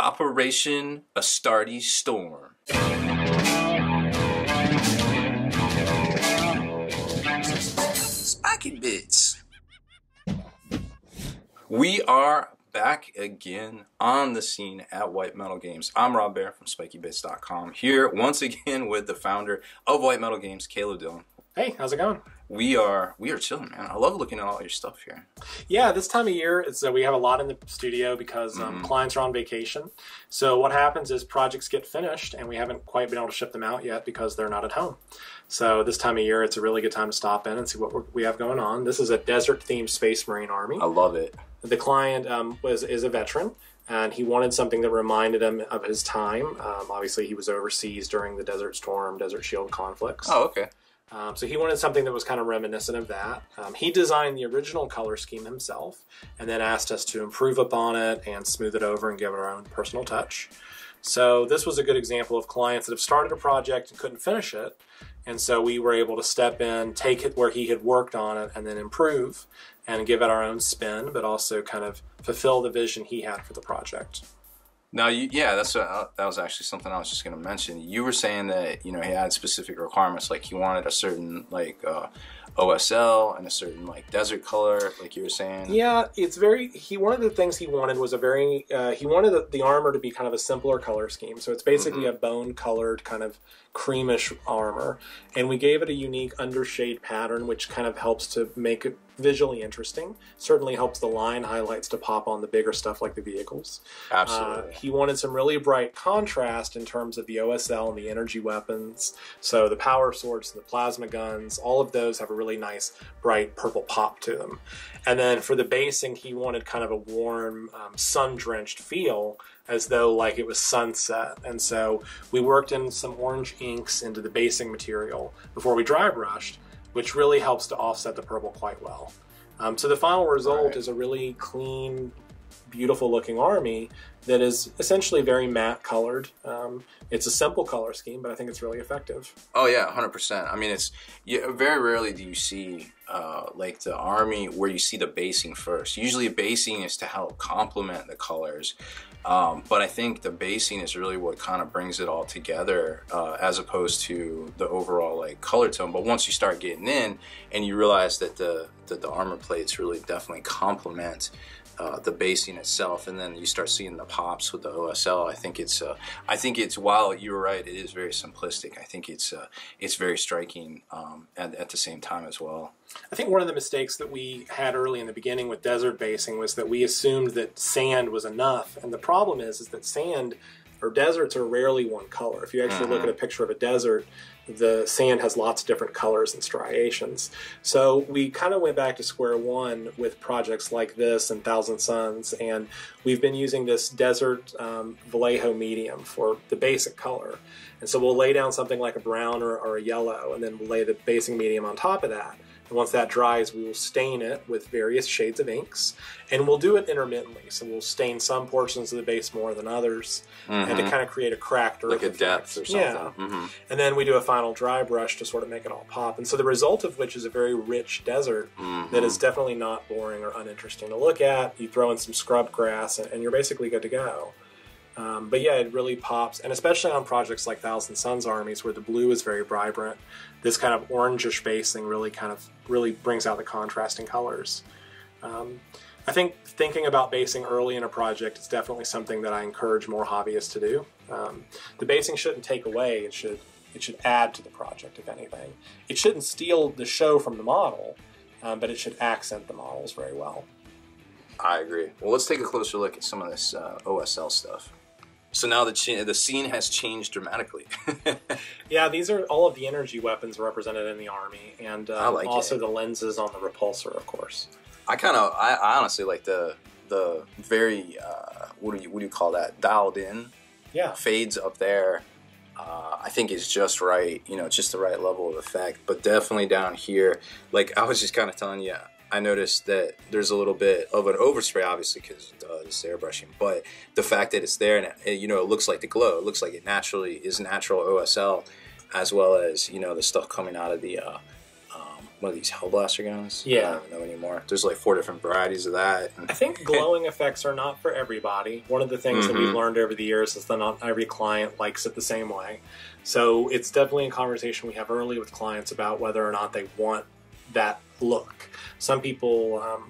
Operation Astartes Storm. Spiky Bits. We are back again on the scene at White Metal Games. I'm Rob Baer from SpikyBits.com, here once again with the founder of White Metal Games, Caleb Dillon. Hey, how's it going? We are chilling, man. I love looking at all your stuff here. Yeah, this time of year, we have a lot in the studio because clients are on vacation. So what happens is projects get finished, and we haven't quite been able to ship them out yet because they're not at home. So this time of year, it's a really good time to stop in and see what we have going on. This is a desert-themed Space Marine army. I love it. The client is a veteran, and he wanted something that reminded him of his time. Obviously, he was overseas during the Desert Storm, Desert Shield conflicts. Oh, okay. So he wanted something that was kind of reminiscent of that. He designed the original color scheme himself and then asked us to improve upon it and smooth it over and give it our own personal touch. So this was a good example of clients that have started a project and couldn't finish it. And so we were able to step in, take it where he had worked on it, and then improve and give it our own spin, but also kind of fulfill the vision he had for the project. Now, that was actually something I was just going to mention. You were saying that, he had specific requirements, like he wanted a certain, OSL and a certain, desert color, like you were saying. Yeah, one of the things he wanted was he wanted the armor to be kind of a simpler color scheme. So it's basically a bone-colored kind of creamish armor. And we gave it a unique undershade pattern, which kind of helps to make it visually interesting. Certainly helps the line highlights to pop on the bigger stuff like the vehicles. Absolutely. He wanted some really bright contrast in terms of the OSL and the energy weapons. So the power swords and the plasma guns, all of those have a really nice bright purple pop to them. And then for the basing, he wanted kind of a warm, sun-drenched feel, as though like it was sunset. And so we worked in some orange inks into the basing material before we dry brushed, which really helps to offset the purple quite well. So the final result is a really clean, beautiful looking army that is essentially very matte colored. It's a simple color scheme, but I think it's really effective. Oh yeah, 100%. I mean, very rarely do you see the army where you see the basing first. Usually a basing is to help complement the colors. But I think the basing is really what kind of brings it all together, as opposed to the overall color tone. But once you start getting in and you realize that the armor plates really definitely complement the basing itself, and then you start seeing the pops with the OSL. I think it's while you're right, it is very simplistic. I think it's very striking at the same time as well. I think one of the mistakes that we had early in the beginning with desert basing was that we assumed that sand was enough, and the problem is that sand or deserts are rarely one color. If you actually look at a picture of a desert, the sand has lots of different colors and striations. So we kind of went back to square one with projects like this and Thousand Suns, and we've been using this desert Vallejo medium for the basic color. And so we'll lay down something like a brown or a yellow, and then we'll lay the basing medium on top of that. And once that dries, we will stain it with various shades of inks, and we'll do it intermittently. So we'll stain some portions of the base more than others, and to kind of create a cracked earth like a depth or something. Yeah. And then we do a final dry brush to sort of make it all pop. And so the result of which is a very rich desert that is definitely not boring or uninteresting to look at. You throw in some scrub grass, and you're basically good to go. But yeah, it really pops, and especially on projects like Thousand Suns armies where the blue is very vibrant, this kind of orangish basing really brings out the contrasting colors. I think thinking about basing early in a project is definitely something that I encourage more hobbyists to do. The basing shouldn't take away; it should add to the project, if anything. It shouldn't steal the show from the model, but it should accent the models very well. I agree. Well, let's take a closer look at some of this OSL stuff. So now the scene has changed dramatically. Yeah, these are all of the energy weapons represented in the army, and also the lenses on the repulsor, of course. I honestly like the very what do you call that, dialed in fades up there. I think is just right, just the right level of effect. But definitely down here, like I was just kind of telling you, I noticed that there's a little bit of an overspray, obviously, because it's airbrushing. But the fact that it's there and it looks like the glow, it looks like it naturally is natural OSL, as well as the stuff coming out of the one of these Hellblaster guns. Yeah. I don't even know anymore. There's like 4 different varieties of that. I think glowing effects are not for everybody. One of the things that we've learned over the years is that not every client likes it the same way. So it's definitely a conversation we have early with clients about whether or not they want that look. Some people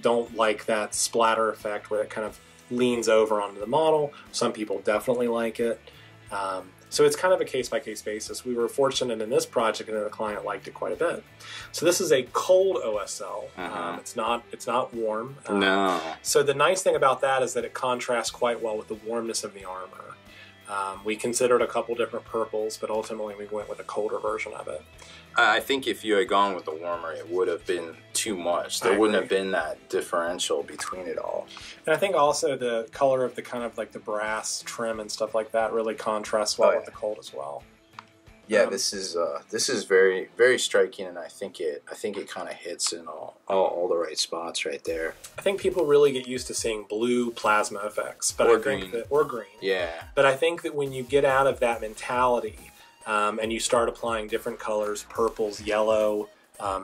don't like that splatter effect where it kind of leans over onto the model. Some people definitely like it. So it's kind of a case-by-case basis. We were fortunate in this project, and the client liked it quite a bit. So this is a cold OSL. It's not warm. No. So the nice thing about that is that it contrasts quite well with the warmness of the armor. We considered a couple different purples, but ultimately we went with a colder version of it. I think if you had gone with the warmer, it would have been too much. There wouldn't have been that differential between it all. And I think also the color of the kind of like the brass trim and stuff like that really contrasts well with the cold as well. Yeah, this is very, very striking, and I think it kind of hits in all the right spots right there. I think people really get used to seeing blue plasma effects, but or green. Yeah. But I think that when you get out of that mentality and you start applying different colors, purples, yellow,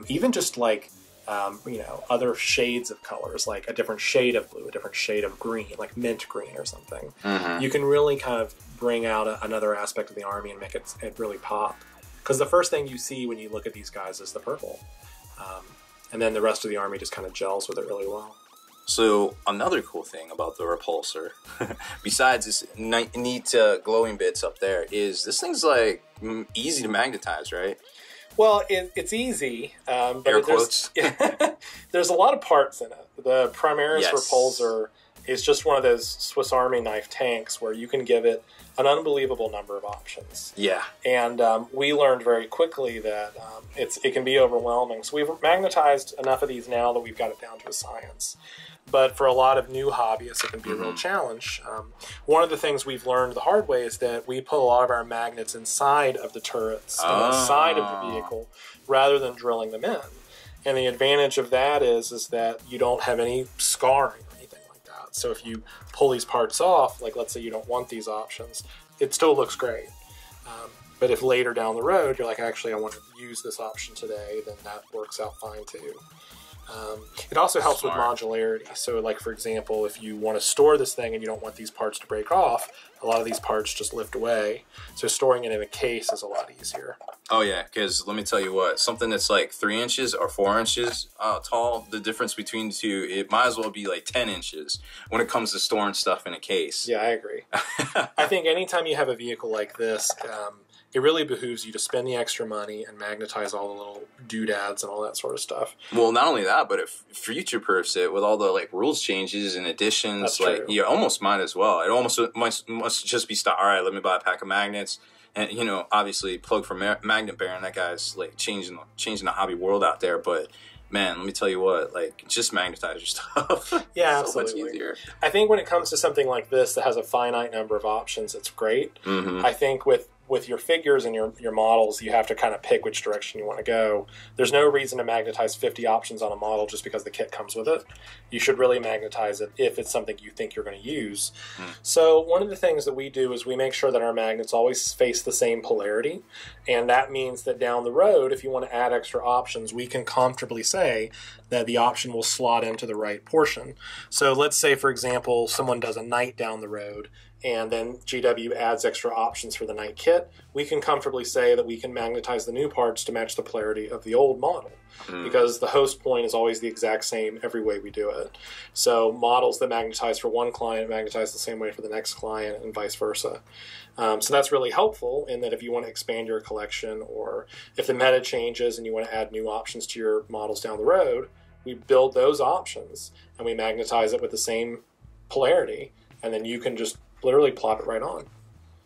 even just like other shades of colors, like a different shade of blue, a different shade of green, like mint green or something, you can really kind of bring out another aspect of the army and make it really pop. Because the first thing you see when you look at these guys is the purple. And then the rest of the army just kind of gels with it really well. So another cool thing about the repulsor, besides this neat glowing bits up there, is this thing's like easy to magnetize, right? Well, it's easy, but Air quotes. There's a lot of parts in it. The Primaris repulsor is just one of those Swiss Army knife tanks where you can give it an unbelievable number of options. Yeah. And we learned very quickly that it can be overwhelming. So we've magnetized enough of these now that we've got it down to a science. But for a lot of new hobbyists, it can be a real challenge. One of the things we've learned the hard way is that we put a lot of our magnets inside of the turrets, inside of the vehicle, rather than drilling them in. And the advantage of that is that you don't have any scarring or anything like that. So if you pull these parts off, like let's say you don't want these options, it still looks great. But if later down the road you're like, actually I want to use this option today, then that works out fine too. It also helps with modularity. So like, for example, if you want to store this thing and you don't want these parts to break off, a lot of these parts just lift away. So storing it in a case is a lot easier. Oh yeah, because let me tell you what, something that's like 3 inches or 4 inches tall, the difference between the two, it might as well be like 10 inches when it comes to storing stuff in a case. Yeah, I agree. I think anytime you have a vehicle like this, it really behooves you to spend the extra money and magnetize all the little doodads and all that sort of stuff. Well, not only that, but if future-proofs it with all the like rules changes and additions. That's like true. you almost might as well. It almost must just be all right. Let me buy a pack of magnets, and obviously plug for Magnet Baer, and that guy's like changing the hobby world out there. But man, let me tell you what, like just magnetize your stuff. Yeah, so absolutely. much easier. I think when it comes to something like this that has a finite number of options, it's great. I think with your figures and your models, you have to kind of pick which direction you want to go. There's no reason to magnetize 50 options on a model just because the kit comes with it. You should really magnetize it if it's something you think you're going to use. So one of the things that we do is we make sure that our magnets always face the same polarity. And that means that down the road, if you want to add extra options, we can comfortably say that the option will slot into the right portion. So let's say, for example, someone does a knight down the road, and then GW adds extra options for the knight kit. We can comfortably say that we can magnetize the new parts to match the polarity of the old model, because the host point is always the exact same every way we do it. So models that magnetize for one client magnetize the same way for the next client, and vice versa. So that's really helpful in that if you want to expand your collection, or if the meta changes and you want to add new options to your models down the road, we build those options and we magnetize it with the same polarity, and then you can just literally plop it right on.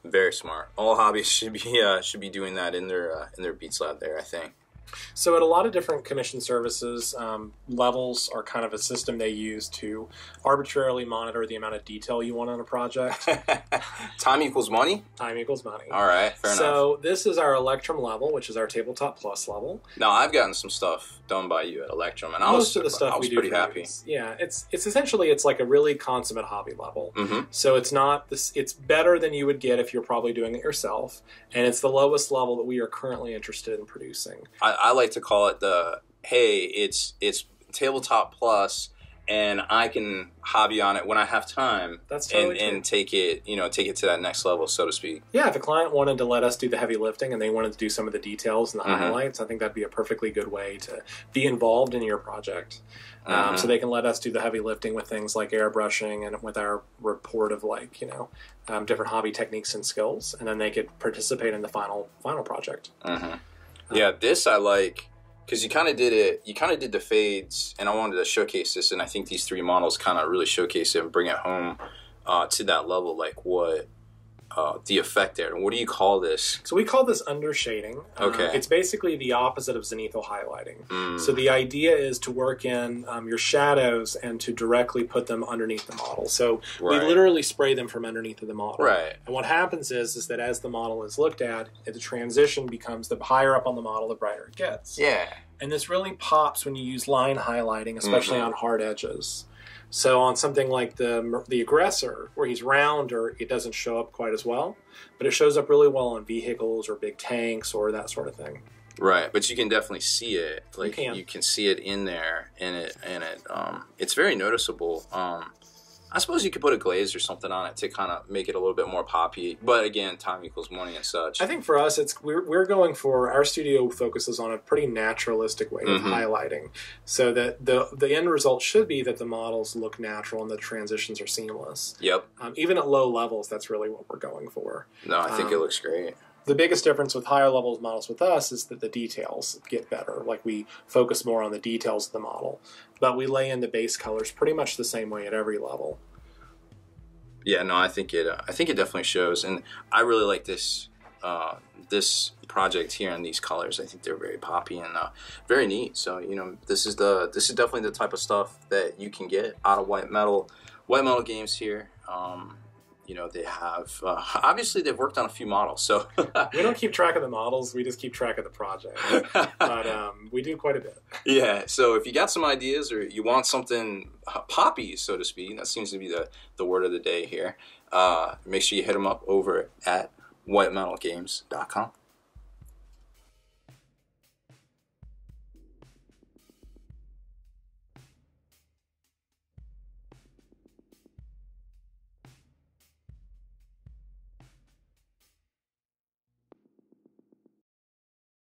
Very smart. All hobbyists should be doing that in their Beats lab there, I think. So at a lot of different commission services, levels are kind of a system they use to arbitrarily monitor the amount of detail you want on a project. Time equals money? Time equals money. All right, fair enough. So this is our Electrum level, which is our Tabletop Plus level. Now, I've gotten some stuff done by you at Electrum, and Most of the stuff I was we do pretty happy. Yeah, it's essentially like a really consummate hobby level. So it's not this. It's better than you would get if you're probably doing it yourself, and it's the lowest level that we are currently interested in producing. I like to call it the, hey, it's tabletop plus, and I can hobby on it when I have time. That's totally and take it to that next level, so to speak. Yeah, if a client wanted to let us do the heavy lifting and they wanted to do some of the details and the highlights, I think that'd be a perfectly good way to be involved in your project. So they can let us do the heavy lifting with things like airbrushing and with our report of different hobby techniques and skills, and then they could participate in the final project. Yeah, this I like. Because you kind of did the fades, and I wanted to showcase this, and I think these 3 models kind of really showcase it and bring it home to that level, like what the effect there. And what do you call this? So we call this undershading. Okay. It's basically the opposite of zenithal highlighting. So the idea is to work in your shadows and to directly put them underneath the model. So we literally spray them from underneath of the model. Right. And what happens is that as the model is looked at, the transition becomes the higher up on the model, the brighter it gets. Yeah. And this really pops when you use line highlighting, especially on hard edges. So on something like the aggressor, where he's rounder, it doesn't show up quite as well, but it shows up really well on vehicles or big tanks or that sort of thing. Right, but you can definitely see it. Like you can see it in there, and it's very noticeable. I suppose you could put a glaze or something on it to kind of make it a little bit more poppy. But again, time equals money and such. I think for us, we're going for, our studio focuses on a pretty naturalistic way of highlighting, so that the end result should be that the models look natural and the transitions are seamless. Yep. Even at low levels, that's really what we're going for. No, I think it looks great. The biggest difference with higher levels models with us is that the details get better. Like, we focus more on the details of the model, but we lay in the base colors pretty much the same way at every level. Yeah, no, I think it definitely shows, and I really like this project here in these colors. I think they're very poppy and very neat. So this is definitely the type of stuff that you can get out of White Metal Games here. They have obviously they've worked on a few models, so we don't keep track of the models, we just keep track of the project. But we do quite a bit. Yeah, so if you got some ideas or you want something poppy, so to speak, that seems to be the word of the day here, make sure you hit them up over at whitemetalgames.com.